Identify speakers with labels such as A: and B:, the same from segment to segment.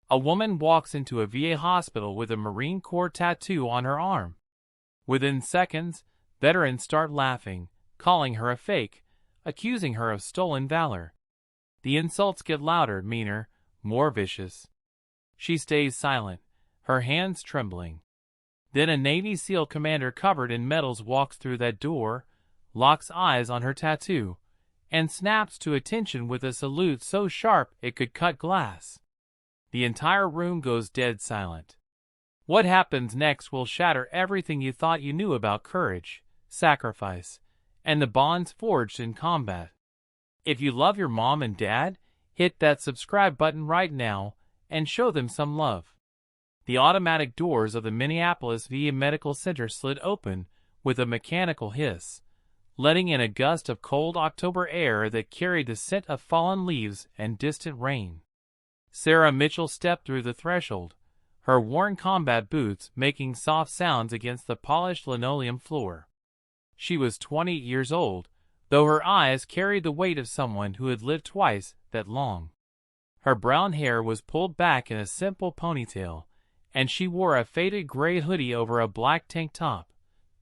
A: A woman walks into a VA hospital with a Marine Corps tattoo on her arm. Within seconds, veterans start laughing, calling her a fake, accusing her of stolen valor. The insults get louder, meaner, more vicious. She stays silent, her hands trembling. Then a Navy SEAL commander covered in medals walks through that door, locks eyes on her tattoo, and snaps to attention with a salute so sharp it could cut glass. The entire room goes dead silent. What happens next will shatter everything you thought you knew about courage, sacrifice, and the bonds forged in combat. If you love your mom and dad, hit that subscribe button right now and show them some love. The automatic doors of the Minneapolis VA Medical Center slid open with a mechanical hiss, letting in a gust of cold October air that carried the scent of fallen leaves and distant rain. Sarah Mitchell stepped through the threshold, her worn combat boots making soft sounds against the polished linoleum floor. She was 20 years old, though her eyes carried the weight of someone who had lived twice that long. Her brown hair was pulled back in a simple ponytail, and she wore a faded gray hoodie over a black tank top,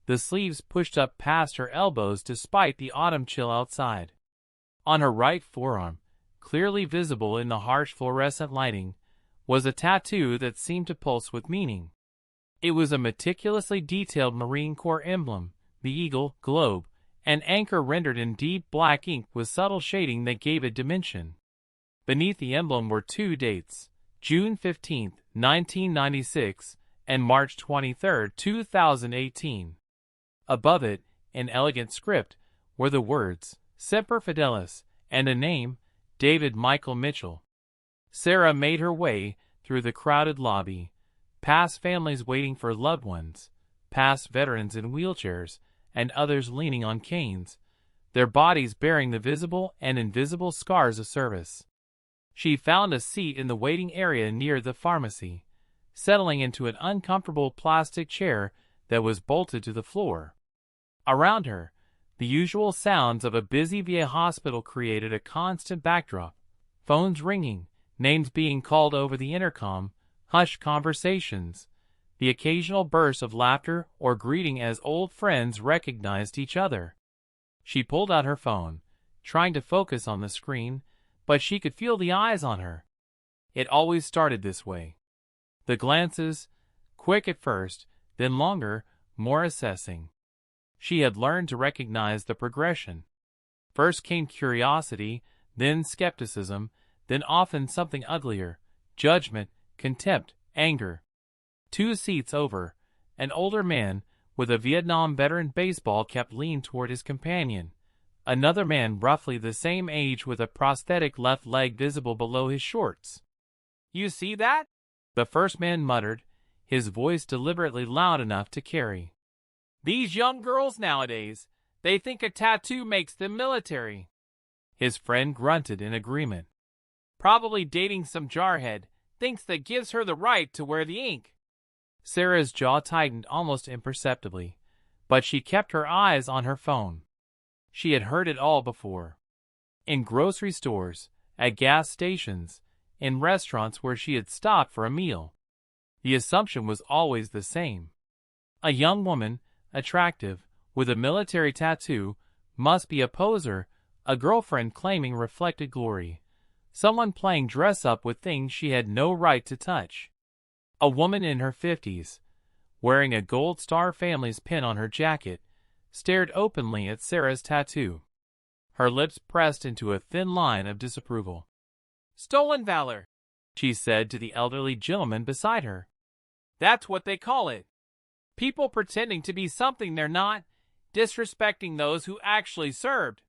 A: the sleeves pushed up past her elbows despite the autumn chill outside. On her right forearm, clearly visible in the harsh fluorescent lighting, was a tattoo that seemed to pulse with meaning. It was a meticulously detailed Marine Corps emblem, the eagle, globe, and anchor rendered in deep black ink with subtle shading that gave it dimension. Beneath the emblem were two dates, June 15, 1996, and March 23, 2018. Above it, in elegant script, were the words, Semper Fidelis, and a name, David Michael Mitchell. Sarah made her way through the crowded lobby, past families waiting for loved ones, past veterans in wheelchairs, and others leaning on canes, their bodies bearing the visible and invisible scars of service. She found a seat in the waiting area near the pharmacy, settling into an uncomfortable plastic chair that was bolted to the floor. Around her, the usual sounds of a busy VA hospital created a constant backdrop. Phones ringing, names being called over the intercom, hushed conversations, the occasional burst of laughter or greeting as old friends recognized each other. She pulled out her phone, trying to focus on the screen, but she could feel the eyes on her. It always started this way. The glances, quick at first, then longer, more assessing. She had learned to recognize the progression. First came curiosity, then skepticism, then often something uglier, judgment, contempt, anger. 2 seats over, an older man with a Vietnam veteran baseball cap leaned toward his companion. Another man roughly the same age with a prosthetic left leg visible below his shorts. "You see that?" the first man muttered, his voice deliberately loud enough to carry. "These young girls nowadays, they think a tattoo makes them military." His friend grunted in agreement. "Probably dating some jarhead, thinks that gives her the right to wear the ink." Sarah's jaw tightened almost imperceptibly, but she kept her eyes on her phone. She had heard it all before. In grocery stores, at gas stations, in restaurants where she had stopped for a meal. The assumption was always the same. A young woman, attractive, with a military tattoo, must be a poser, a girlfriend claiming reflected glory, someone playing dress-up with things she had no right to touch. A woman in her 50s, wearing a Gold Star Family's pin on her jacket, stared openly at Sarah's tattoo. Her lips pressed into a thin line of disapproval. "Stolen valor," she said to the elderly gentleman beside her. "That's what they call it. People pretending to be something they're not, disrespecting those who actually served."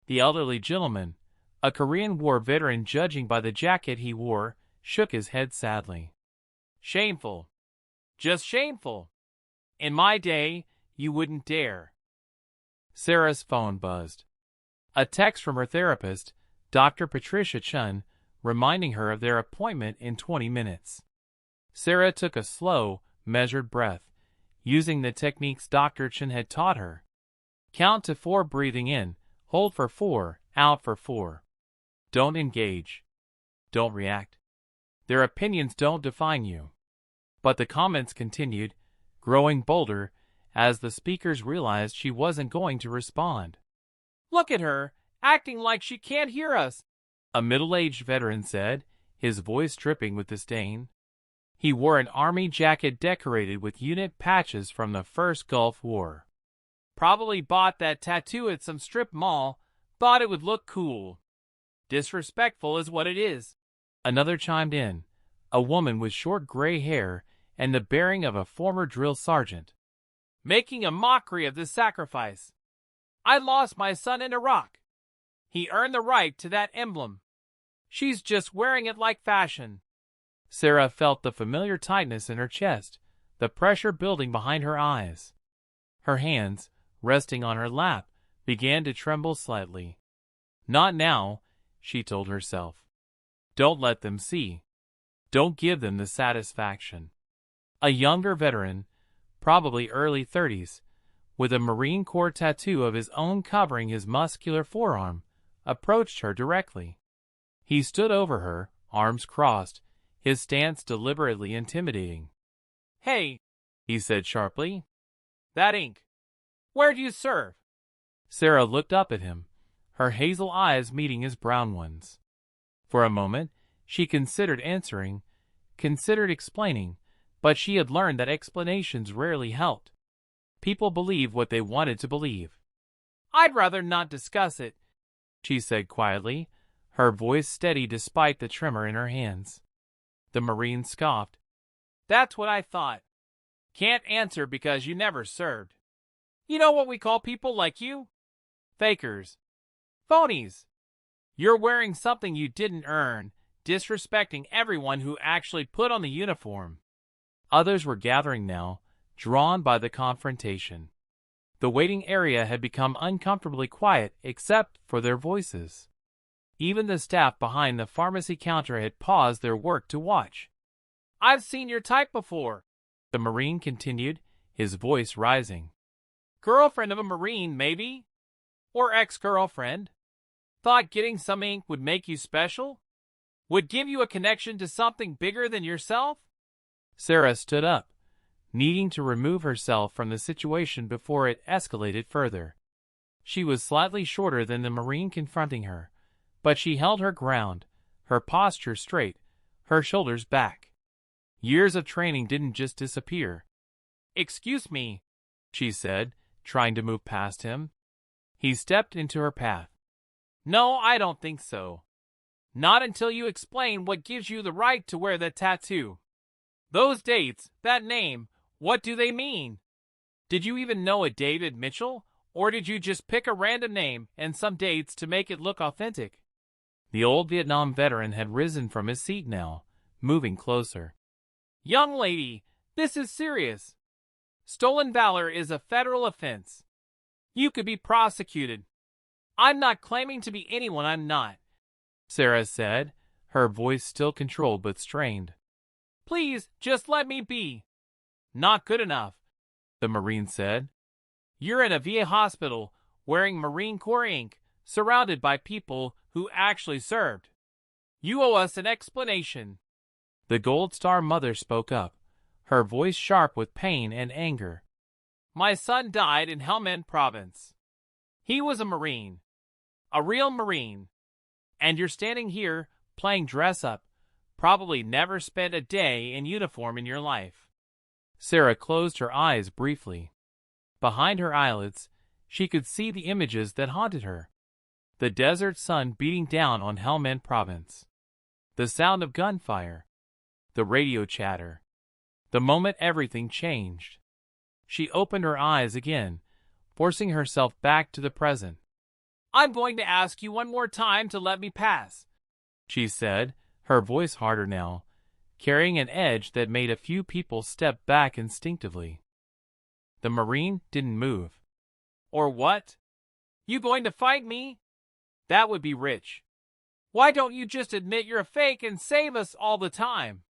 A: The elderly gentleman, a Korean War veteran judging by the jacket he wore, shook his head sadly. "Shameful. Just shameful. In my day, you wouldn't dare." Sarah's phone buzzed. A text from her therapist, Dr. Patricia Chun, reminding her of their appointment in 20 minutes. Sarah took a slow, measured breath, using the techniques Dr. Chun had taught her. Count to 4 breathing in, hold for 4, out for 4. Don't engage. Don't react. Their opinions don't define you. But the comments continued, growing bolder, as the speakers realized she wasn't going to respond.
B: Look at her, acting like she can't hear us,
A: a middle-aged veteran said, his voice dripping with disdain. He wore an army jacket decorated with unit patches from the First Gulf War.
B: Probably bought that tattoo at some strip mall, thought it would look cool. Disrespectful is what it is.
A: Another chimed in, a woman with short gray hair and the bearing of a former drill sergeant.
B: Making a mockery of this sacrifice. I lost my son in Iraq. He earned the right to that emblem. She's just wearing it like fashion.
A: Sarah felt the familiar tightness in her chest, the pressure building behind her eyes. Her hands, resting on her lap, began to tremble slightly. Not now, she told herself. Don't let them see. Don't give them the satisfaction. A younger veteran, probably early 30s, with a Marine Corps tattoo of his own covering his muscular forearm, approached her directly. He stood over her, arms crossed, his stance deliberately intimidating.
B: Hey,
A: he said sharply.
B: That ink. Where do you serve?
A: Sarah looked up at him, her hazel eyes meeting his brown ones. For a moment, she considered answering, considered explaining, but she had learned that explanations rarely helped. People believe what they wanted to believe.
B: I'd rather not discuss it,
A: she said quietly, her voice steady despite the tremor in her hands. The Marine scoffed.
B: That's what I thought. Can't answer because you never served. You know what we call people like you? Fakers. Phonies. You're wearing something you didn't earn, disrespecting everyone who actually put on the uniform.
A: Others were gathering now, drawn by the confrontation. The waiting area had become uncomfortably quiet except for their voices. Even the staff behind the pharmacy counter had paused their work to watch.
B: I've seen your type before,
A: the Marine continued, his voice rising.
B: Girlfriend of a Marine, maybe? Or ex-girlfriend? Thought getting some ink would make you special? Would give you a connection to something bigger than yourself?
A: Sarah stood up, needing to remove herself from the situation before it escalated further. She was slightly shorter than the Marine confronting her, but she held her ground, her posture straight, her shoulders back. Years of training didn't just disappear.
B: Excuse me,
A: she said, trying to move past him. He stepped into her path.
B: No, I don't think so. Not until you explain what gives you the right to wear that tattoo. Those dates, that name, what do they mean? Did you even know a David Mitchell, or did you just pick a random name and some dates to make it look authentic?
A: The old Vietnam veteran had risen from his seat now, moving closer.
B: Young lady, this is serious. Stolen valor is a federal offense. You could be prosecuted. I'm not claiming to be anyone I'm not,
A: Sarah said, her voice still controlled but strained.
B: Please, just let me be. Not good enough,
A: the Marine said.
B: You're in a VA hospital, wearing Marine Corps ink, surrounded by people who actually served. You owe us an explanation.
A: The Gold Star mother spoke up, her voice sharp with pain and anger.
B: My son died in Helmand Province. He was a Marine. A real Marine. And you're standing here, playing dress-up, probably never spent a day in uniform in your life.
A: Sarah closed her eyes briefly. Behind her eyelids, she could see the images that haunted her. The desert sun beating down on Helmand Province. The sound of gunfire. The radio chatter. The moment everything changed. She opened her eyes again, forcing herself back to the present.
B: I'm going to ask you one more time to let me pass,
A: she said, her voice harder now, carrying an edge that made a few people step back instinctively. The Marine didn't move.
B: Or what? You going to fight me? That would be rich. Why don't you just admit you're a fake and save us all the time?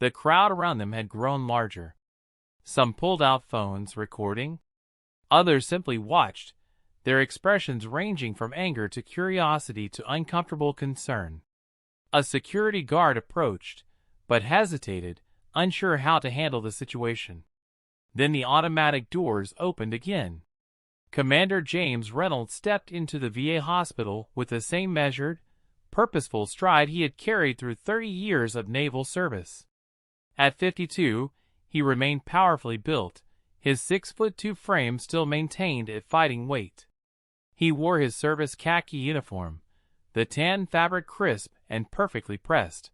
A: The crowd around them had grown larger. Some pulled out phones, recording. Others simply watched, their expressions ranging from anger to curiosity to uncomfortable concern. A security guard approached, but hesitated, unsure how to handle the situation. Then the automatic doors opened again. Commander James Reynolds stepped into the VA hospital with the same measured, purposeful stride he had carried through 30 years of naval service. At 52, he remained powerfully built, his 6'2" frame still maintained at fighting weight. He wore his service khaki uniform, the tan fabric crisp and perfectly pressed.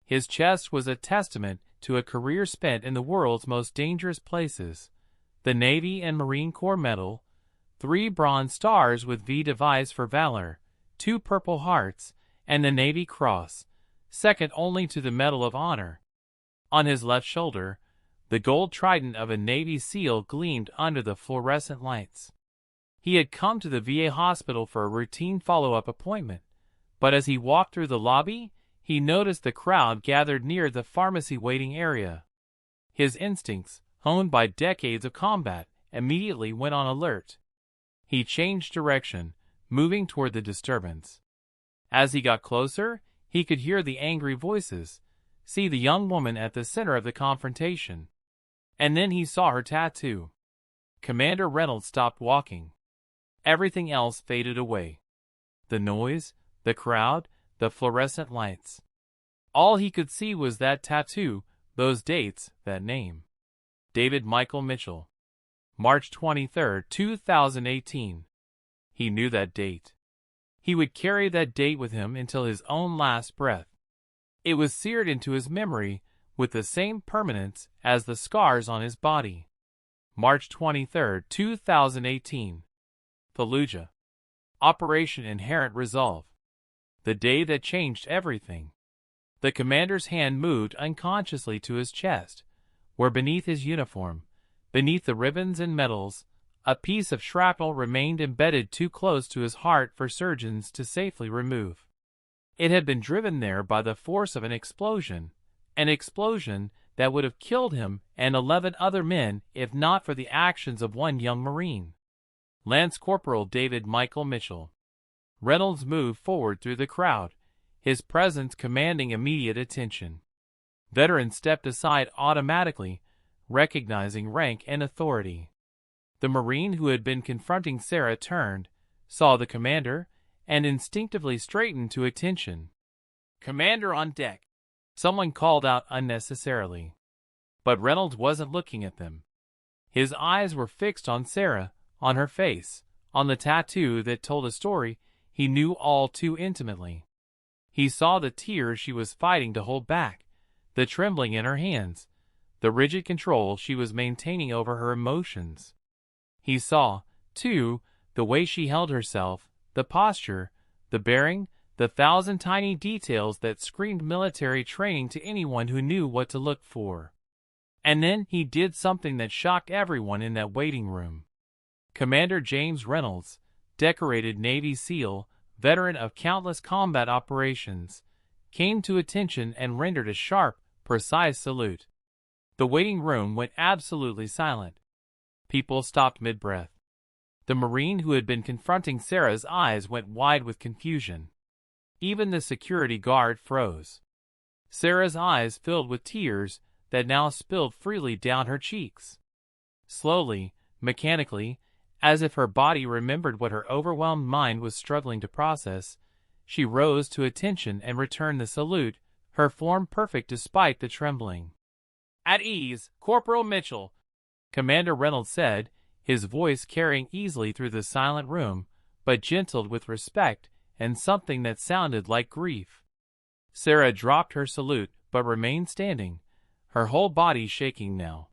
A: His chest was a testament to a career spent in the world's most dangerous places: the Navy and Marine Corps Medal, 3 Bronze Stars with V device for Valor, 2 Purple Hearts, and the Navy Cross, second only to the Medal of Honor. On his left shoulder, the gold trident of a Navy SEAL gleamed under the fluorescent lights. He had come to the VA hospital for a routine follow-up appointment, but as he walked through the lobby, he noticed the crowd gathered near the pharmacy waiting area. His instincts, honed by decades of combat, immediately went on alert. He changed direction, moving toward the disturbance. As he got closer, he could hear the angry voices, see the young woman at the center of the confrontation. And then he saw her tattoo. Commander Reynolds stopped walking. Everything else faded away. The noise, the crowd, the fluorescent lights. All he could see was that tattoo, those dates, that name. David Michael Mitchell. March 23, 2018. He knew that date. He would carry that date with him until his own last breath. It was seared into his memory with the same permanence as the scars on his body. March 23, 2018. Fallujah. Operation Inherent Resolve. The day that changed everything. The commander's hand moved unconsciously to his chest, where beneath his uniform, beneath the ribbons and medals, a piece of shrapnel remained embedded too close to his heart for surgeons to safely remove. It had been driven there by the force of an explosion that would have killed him and 11 other men if not for the actions of one young Marine. Lance Corporal David Michael Mitchell. Reynolds moved forward through the crowd, his presence commanding immediate attention. Veterans stepped aside automatically, recognizing rank and authority. The Marine who had been confronting Sarah turned, saw the commander, and instinctively straightened to attention. "Commander on deck," someone called out unnecessarily. But Reynolds wasn't looking at them. His eyes were fixed on Sarah, on her face, on the tattoo that told a story he knew all too intimately. He saw the tears she was fighting to hold back, the trembling in her hands, the rigid control she was maintaining over her emotions. He saw, too, the way she held herself, the posture, the bearing, the 1,000 tiny details that screamed military training to anyone who knew what to look for. And then he did something that shocked everyone in that waiting room. Commander James Reynolds, decorated Navy SEAL, veteran of countless combat operations, came to attention and rendered a sharp, precise salute. The waiting room went absolutely silent. People stopped mid-breath. The Marine who had been confronting Sarah's eyes went wide with confusion. Even the security guard froze. Sarah's eyes filled with tears that now spilled freely down her cheeks. Slowly, mechanically, as if her body remembered what her overwhelmed mind was struggling to process, she rose to attention and returned the salute, her form perfect despite the trembling. "At ease, Corporal Mitchell," Commander Reynolds said, his voice carrying easily through the silent room, but gentled with respect and something that sounded like grief. Sarah dropped her salute but remained standing, her whole body shaking now.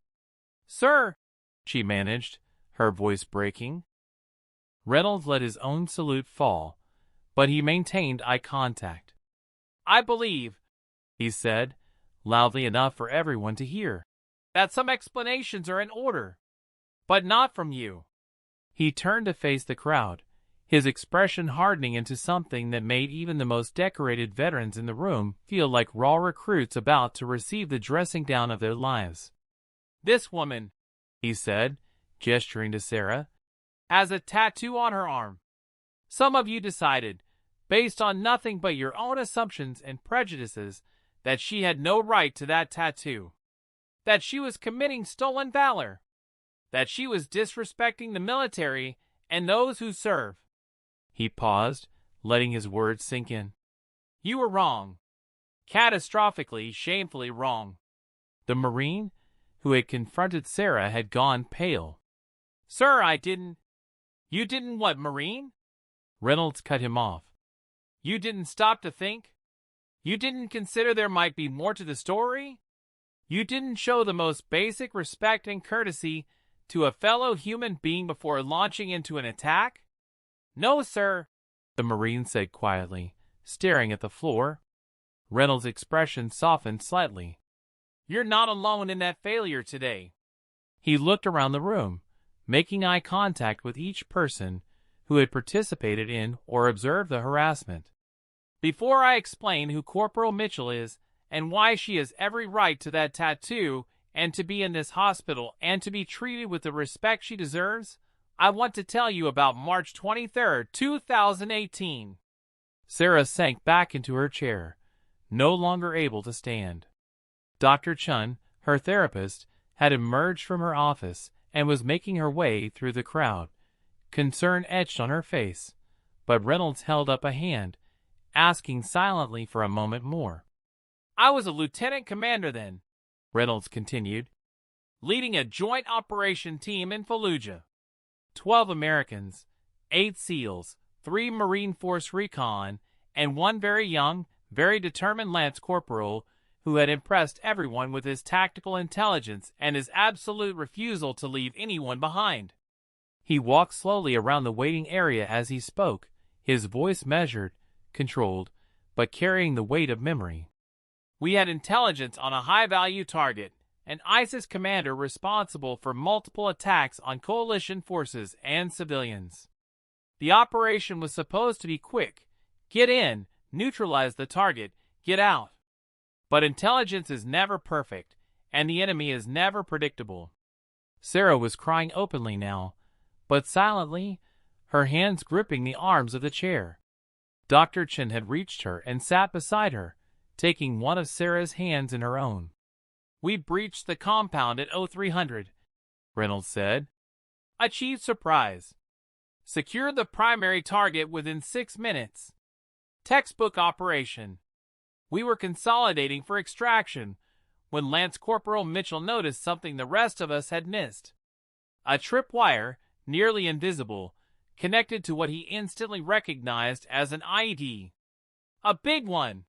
A: "Sir," she managed, her voice breaking. Reynolds let his own salute fall, but he maintained eye contact. "I believe," he said, loudly enough for everyone to hear, "that some explanations are in order, but not from you." He turned to face the crowd, his expression hardening into something that made even the most decorated veterans in the room feel like raw recruits about to receive the dressing down of their lives. "This woman," he said, gesturing to Sarah, "has a tattoo on her arm. Some of you decided, based on nothing but your own assumptions and prejudices,
B: that she had no right to that tattoo, that she was committing stolen valor, that she was disrespecting the military and those who serve.
A: He paused, letting his words sink in.
B: You were wrong. Catastrophically, shamefully wrong.
A: The Marine who had confronted Sarah had gone pale.
B: Sir, I didn't. You didn't what, Marine?
A: Reynolds cut him off.
B: You didn't stop to think? You didn't consider there might be more to the story? You didn't show the most basic respect and courtesy to a fellow human being before launching into an attack? No, sir,
A: the Marine said quietly, staring at the floor. Reynolds' expression softened slightly.
B: You're not alone in that failure today.
A: He looked around the room, making eye contact with each person who had participated in or observed the harassment.
B: Before I explain who Corporal Mitchell is and why she has every right to that tattoo and to be in this hospital and to be treated with the respect she deserves, I want to tell you about March 23, 2018.
A: Sarah sank back into her chair, no longer able to stand. Dr. Chun, her therapist, had emerged from her office and was making her way through the crowd, concern etched on her face, but Reynolds held up a hand, asking silently for a moment more.
B: I was a lieutenant commander then,
A: Reynolds continued,
B: leading a joint operation team in Fallujah. 12 Americans, 8 SEALs, 3 Marine Force Recon, and 1 very young, very determined Lance Corporal who had impressed everyone with his tactical intelligence and his absolute refusal to leave anyone behind.
A: He walked slowly around the waiting area as he spoke, his voice measured, controlled, but carrying the weight of memory.
B: We had intelligence on a high-value target, an ISIS commander responsible for multiple attacks on coalition forces and civilians. The operation was supposed to be quick. Get in, neutralize the target, get out. But intelligence is never perfect, and the enemy is never predictable.
A: Sarah was crying openly now, but silently, her hands gripping the arms of the chair. Dr. Chen had reached her and sat beside her, taking one of Sarah's hands in her own.
B: We breached the compound at 0300,
A: Reynolds said.
B: Achieved surprise. Secured the primary target within 6 minutes. Textbook operation. We were consolidating for extraction when Lance Corporal Mitchell noticed something the rest of us had missed. A tripwire, nearly invisible, connected to what he instantly recognized as an IED. A big one.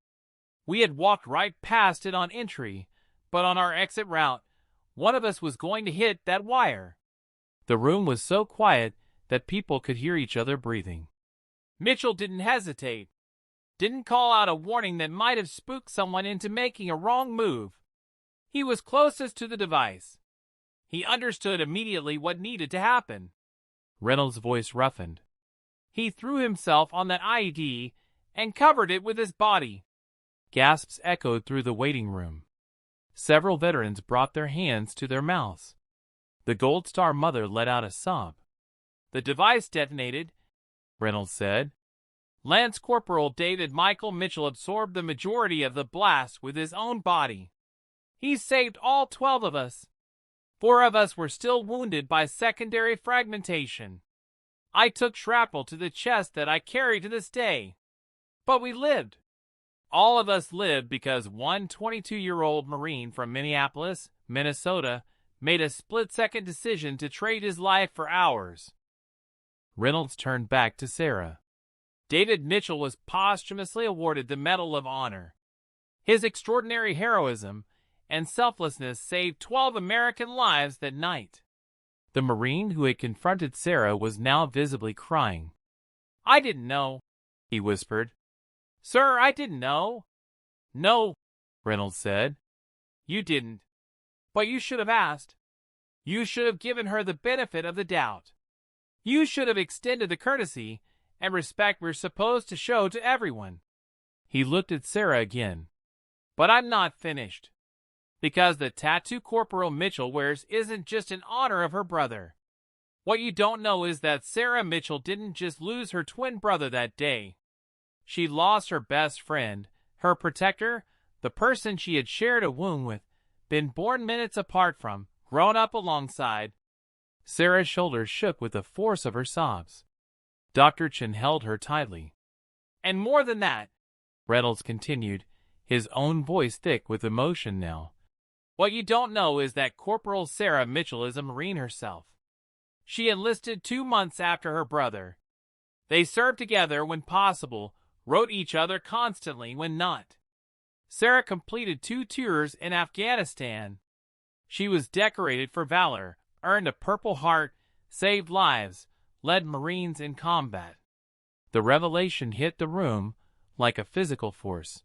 B: We had walked right past it on entry, but on our exit route, one of us was going to hit that wire.
A: The room was so quiet that people could hear each other breathing.
B: Mitchell didn't hesitate. Didn't call out a warning that might have spooked someone into making a wrong move. He was closest to the device. He understood immediately what needed to happen.
A: Reynolds' voice roughened.
B: He threw himself on that IED and covered it with his body.
A: Gasps echoed through the waiting room. Several veterans brought their hands to their mouths. The Gold Star mother let out a sob.
B: The device detonated,
A: Reynolds said.
B: Lance Corporal David Michael Mitchell absorbed the majority of the blast with his own body. He saved all 12 of us. 4 of us were still wounded by secondary fragmentation. I took shrapnel to the chest that I carry to this day. But we lived. All of us lived because one 22-year-old Marine from Minneapolis, Minnesota, made a split-second decision to trade his life for ours.
A: Reynolds turned back to Sarah.
B: David Mitchell was posthumously awarded the Medal of Honor. His extraordinary heroism and selflessness saved 12 American lives that night.
A: The Marine who had confronted Sarah was now visibly crying.
B: I didn't know,
A: he whispered.
B: Sir, I didn't know. No,
A: Reynolds said.
B: You didn't. But you should have asked. You should have given her the benefit of the doubt. You should have extended the courtesy and respect we're supposed to show to everyone.
A: He looked at Sarah again.
B: But I'm not finished. Because the tattoo Corporal Mitchell wears isn't just in honor of her brother. What you don't know is that Sarah Mitchell didn't just lose her twin brother that day. She lost her best friend, her protector, the person she had shared a womb with, been born minutes apart from, grown up alongside.
A: Sarah's shoulders shook with the force of her sobs. Dr. Chen held her tightly.
B: And more than that,
A: Reynolds continued, his own voice thick with emotion now.
B: What you don't know is that Corporal Sarah Mitchell is a Marine herself. She enlisted 2 months after her brother. They served together when possible, wrote each other constantly when not. Sarah completed 2 tours in Afghanistan. She was decorated for valor, earned a Purple Heart, saved lives, led Marines in combat.
A: The revelation hit the room like a physical force.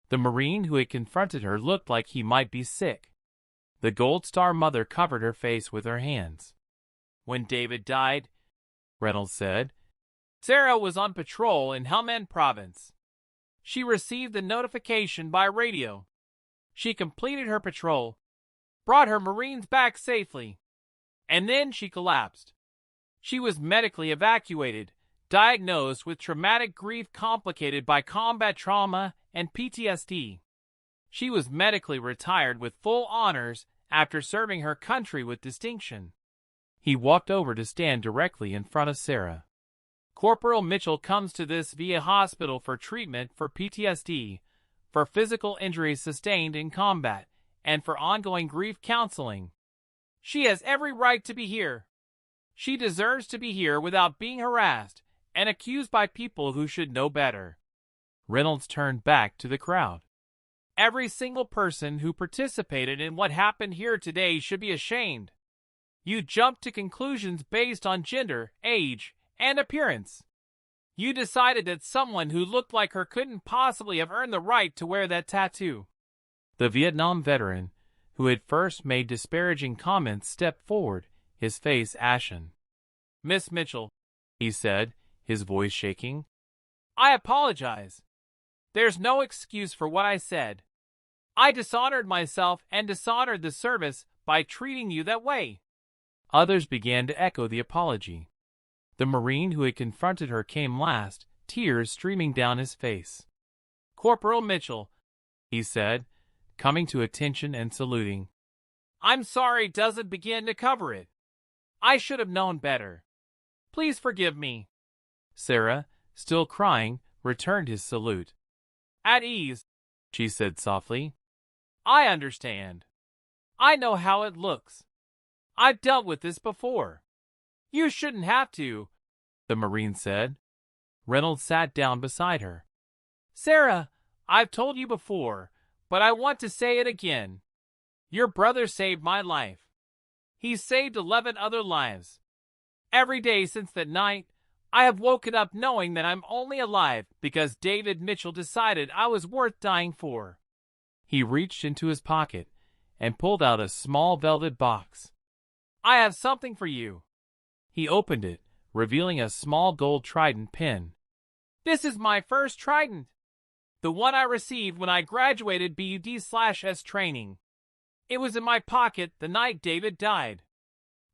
A: The Marine who had confronted her looked like he might be sick. The Gold Star mother covered her face with her hands.
B: When David died,
A: Reynolds said,
B: Sarah was on patrol in Helmand Province. She received the notification by radio. She completed her patrol, brought her Marines back safely, and then she collapsed. She was medically evacuated, diagnosed with traumatic grief complicated by combat trauma and PTSD. She was medically retired with full honors after serving her country with distinction.
A: He walked over to stand directly in front of Sarah.
B: Corporal Mitchell comes to this VA hospital for treatment for PTSD, for physical injuries sustained in combat, and for ongoing grief counseling. She has every right to be here. She deserves to be here without being harassed and accused by people who should know better.
A: Reynolds turned back to the crowd.
B: Every single person who participated in what happened here today should be ashamed. You jumped to conclusions based on gender, age, and appearance. You decided that someone who looked like her couldn't possibly have earned the right to wear that tattoo.
A: The Vietnam veteran, who had first made disparaging comments, stepped forward, his face ashen.
B: Miss Mitchell,
A: he said, his voice shaking,
B: I apologize. There's no excuse for what I said. I dishonored myself and dishonored the service by treating you that way.
A: Others began to echo the apology. The Marine who had confronted her came last, tears streaming down his face.
B: Corporal Mitchell,
A: he said, coming to attention and saluting.
B: I'm sorry doesn't begin to cover it. I should have known better. Please forgive me.
A: Sarah, still crying, returned his salute.
B: At ease,
A: she said softly.
B: I understand. I know how it looks. I've dealt with this before. You shouldn't have to,
A: the Marine said. Reynolds sat down beside her.
B: Sarah, I've told you before, but I want to say it again. Your brother saved my life. He saved 11 other lives. Every day since that night, I have woken up knowing that I'm only alive because David Mitchell decided I was worth dying for.
A: He reached into his pocket and pulled out a small velvet box.
B: I have something for you.
A: He opened it, revealing a small gold trident pin.
B: This is my first trident. The one I received when I graduated BUD/S training. It was in my pocket the night David died.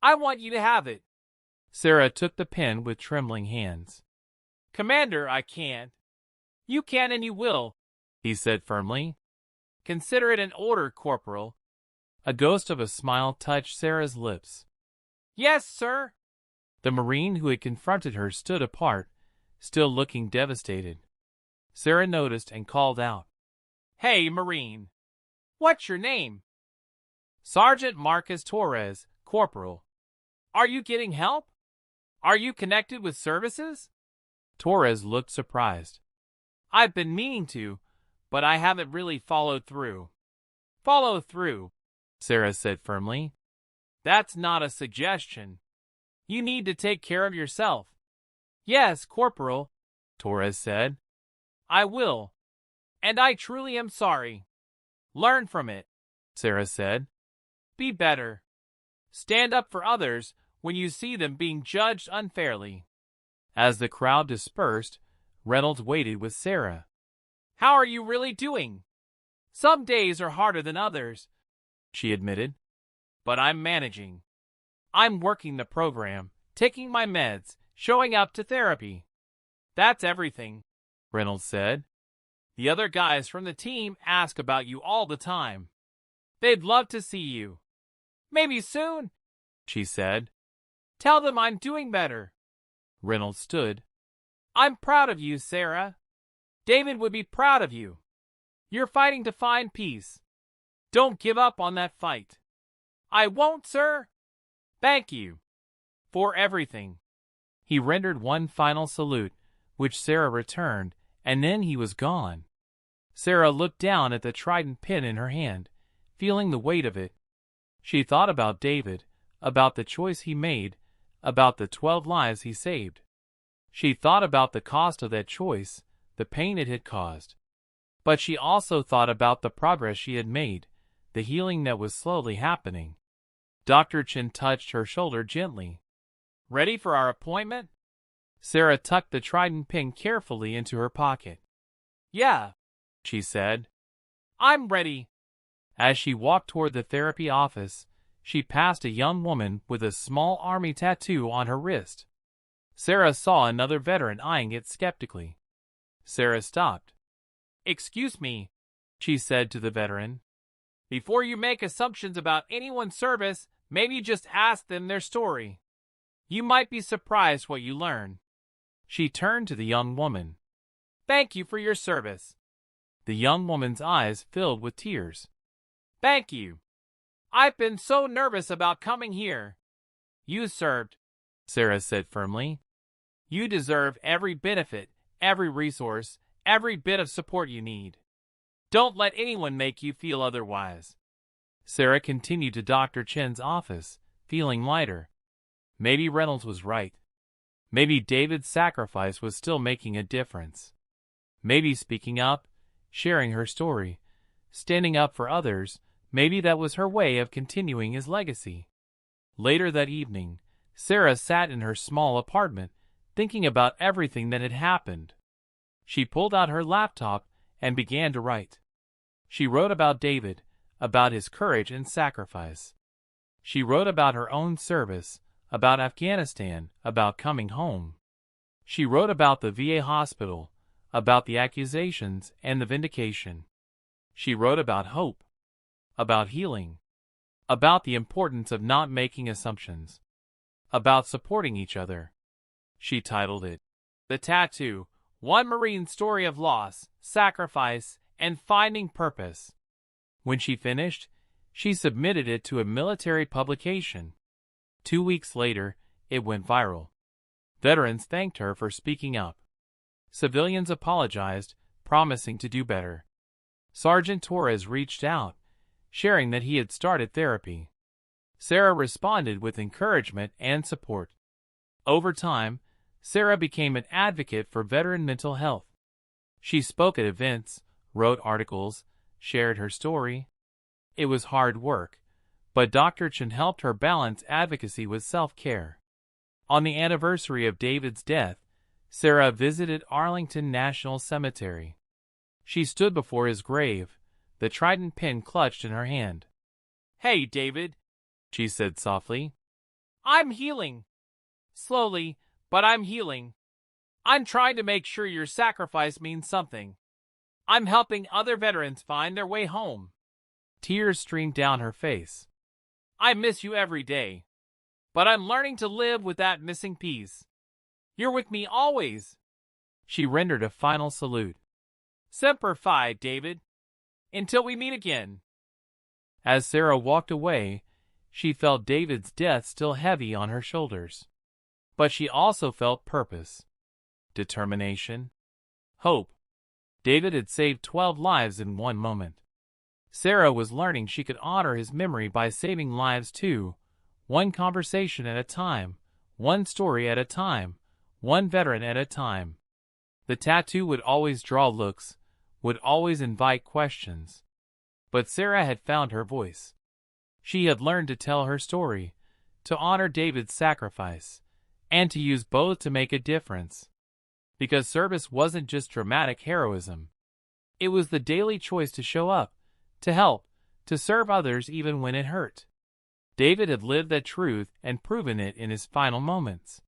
B: I want you to have it.
A: Sarah took the pin with trembling hands.
B: Commander, I can't. You can and you will,
A: he said firmly.
B: Consider it an order, Corporal.
A: A ghost of a smile touched Sarah's lips.
B: Yes, sir.
A: The Marine who had confronted her stood apart, still looking devastated. Sarah noticed and called out.
B: Hey, Marine. What's your name?
A: Sergeant Marcus Torres, Corporal.
B: Are you getting help? Are you connected with services?
A: Torres looked surprised.
B: I've been meaning to, but I haven't really followed through. Follow through,
A: Sarah said firmly.
B: That's not a suggestion. You need to take care of yourself. Yes, Corporal,
A: Torres said.
B: I will. And I truly am sorry. Learn from it,
A: Sarah said.
B: Be better. Stand up for others when you see them being judged unfairly.
A: As the crowd dispersed, Reynolds waited with Sarah.
B: How are you really doing? Some days are harder than others,
A: she admitted.
B: But I'm managing. I'm working the program, taking my meds, showing up to therapy. That's everything,
A: Reynolds said.
B: The other guys from the team ask about you all the time. They'd love to see you. Maybe soon, she said. Tell them I'm doing better.
A: Reynolds stood.
B: I'm proud of you, Sarah. David would be proud of you. You're fighting to find peace. Don't give up on that fight. I won't, sir. Thank you for everything.
A: He rendered one final salute, which Sarah returned, and then he was gone. Sarah looked down at the trident pin in her hand, feeling the weight of it. She thought about David, about the choice he made, about the 12 lives he saved. She thought about the cost of that choice, the pain it had caused. But she also thought about the progress she had made, the healing that was slowly happening. Dr. Chen touched her shoulder gently.
B: Ready for our appointment?
A: Sarah tucked the trident pin carefully into her pocket.
B: Yeah,
A: she said.
B: I'm ready.
A: As she walked toward the therapy office, she passed a young woman with a small army tattoo on her wrist. Sarah saw another veteran eyeing it skeptically. Sarah stopped.
B: Excuse me,
A: she said to the veteran.
B: Before you make assumptions about anyone's service, maybe just ask them their story. You might be surprised what you learn.
A: She turned to the young woman.
B: Thank you for your service.
A: The young woman's eyes filled with tears.
B: Thank you. I've been so nervous about coming here. You served,
A: Sarah said firmly.
B: You deserve every benefit, every resource, every bit of support you need. Don't let anyone make you feel otherwise.
A: Sarah continued to Dr. Chen's office, feeling lighter. Maybe Reynolds was right. Maybe David's sacrifice was still making a difference. Maybe speaking up, sharing her story, standing up for others, maybe that was her way of continuing his legacy. Later that evening, Sarah sat in her small apartment, thinking about everything that had happened. She pulled out her laptop and began to write. She wrote about David, about his courage and sacrifice. She wrote about her own service, about Afghanistan, about coming home. She wrote about the VA hospital, about the accusations and the vindication. She wrote about hope, about healing, about the importance of not making assumptions, about supporting each other. She titled it,
B: The Tattoo, One Marine Story of Loss, Sacrifice, and Finding Purpose.
A: When she finished, she submitted it to a military publication. 2 weeks later, it went viral. Veterans thanked her for speaking up. Civilians apologized, promising to do better. Sergeant Torres reached out, sharing that he had started therapy. Sarah responded with encouragement and support. Over time, Sarah became an advocate for veteran mental health. She spoke at events, wrote articles, shared her story. It was hard work, but Dr. Chen helped her balance advocacy with self-care. On the anniversary of David's death, Sarah visited Arlington National Cemetery. She stood before his grave, the trident pin clutched in her hand.
B: Hey, David,
A: she said softly.
B: I'm healing. Slowly, but I'm healing. I'm trying to make sure your sacrifice means something. I'm helping other veterans find their way home.
A: Tears streamed down her face.
B: I miss you every day, but I'm learning to live with that missing piece. You're with me always.
A: She rendered a final salute.
B: Semper Fi, David. Until we meet again.
A: As Sarah walked away, she felt David's death still heavy on her shoulders. But she also felt purpose, determination, hope. David had saved 12 lives in one moment. Sarah was learning she could honor his memory by saving lives too, one conversation at a time, one story at a time, one veteran at a time. The tattoo would always draw looks, would always invite questions. But Sarah had found her voice. She had learned to tell her story, to honor David's sacrifice, and to use both to make a difference. Because service wasn't just dramatic heroism. It was the daily choice to show up, to help, to serve others even when it hurt. David had lived that truth and proven it in his final moments.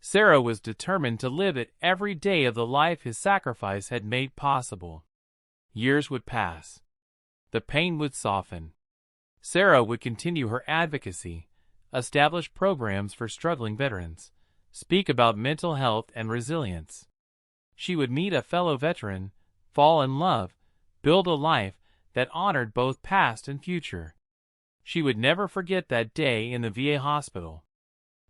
A: Sarah was determined to live it every day of the life his sacrifice had made possible. Years would pass. The pain would soften. Sarah would continue her advocacy, establish programs for struggling veterans, speak about mental health and resilience. She would meet a fellow veteran, fall in love, build a life that honored both past and future. She would never forget that day in the VA hospital.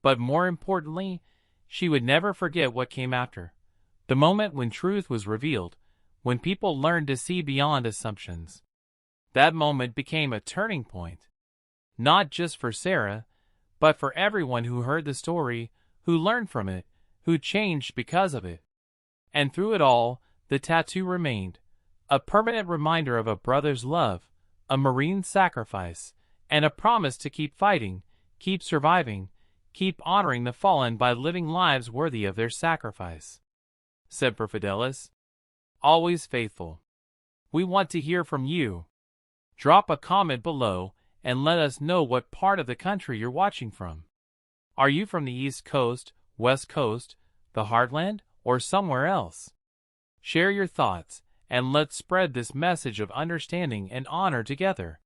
A: But more importantly, she would never forget what came after. The moment when truth was revealed, when people learned to see beyond assumptions. That moment became a turning point. Not just for Sarah, but for everyone who heard the story, who learned from it, who changed because of it. And through it all, the tattoo remained, a permanent reminder of a brother's love, a Marine's sacrifice, and a promise to keep fighting, keep surviving, keep honoring the fallen by living lives worthy of their sacrifice. Semper Fidelis, always faithful. We want to hear from you. Drop a comment below and let us know what part of the country you're watching from. Are you from the East Coast, West Coast, the Heartland, or somewhere else? Share your thoughts, and let's spread this message of understanding and honor together.